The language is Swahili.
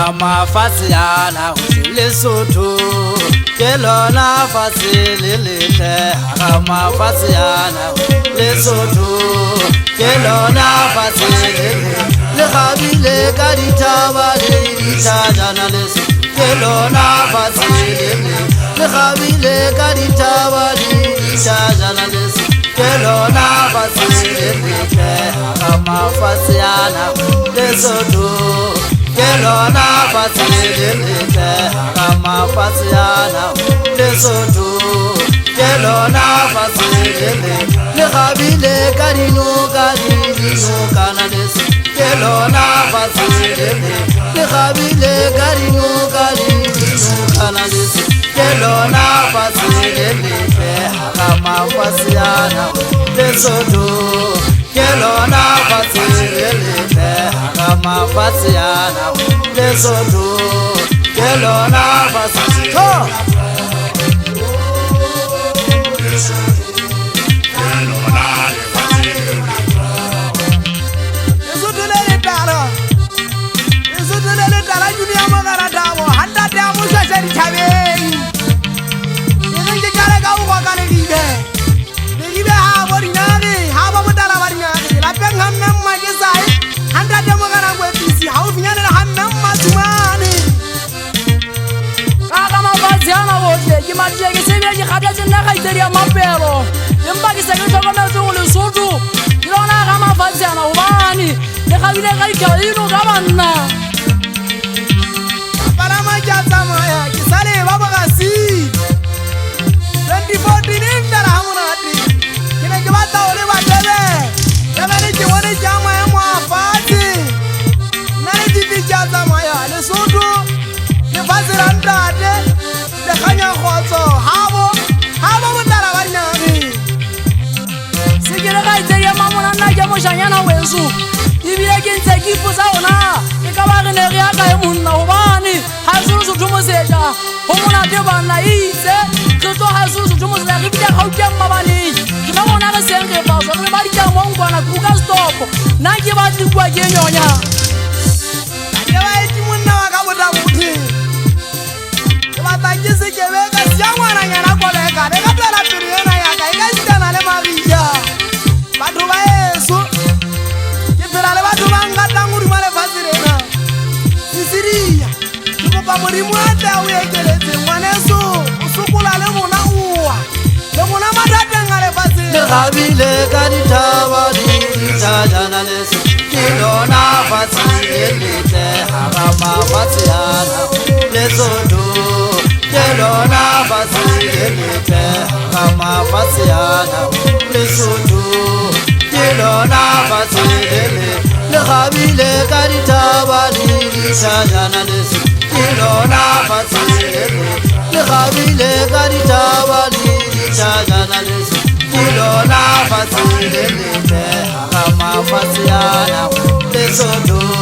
Hama Fasiana Lesotho Kelona Fasilite Hama Fasiana Lesotho Kelona Fasilite Le Habile Kaditaba Litana Lesotho Kelona Fasilite Le Habile Kaditaba Litana Lesotho Kelona Fasilite Hama Fasiana Lesotho Kelona Fasilite Hama Fasiana Lesotho Kelona Fasilite Le Habile Kadino Kana Lesotho Kelona Fasilite Le Habile Kadino Kana Lesotho Kelona Fasilite Hama Fasiana Lesotho Kelona Fasilite Hama Fasiana Lesotho Kelona Fasilite Habile Kaditaba Litana Lesotho Kelona Fasilite Hama Fasiana Lesotho Kelona Fasilite Hama Fasiana Lesotho Kelona Fasilite Le Habile Kaditaba Litana Lesotho Kelona Fasilite Le Habile Kaditaba Litana Lesotho Kelona Fasilite Hama Fasiana Lesotho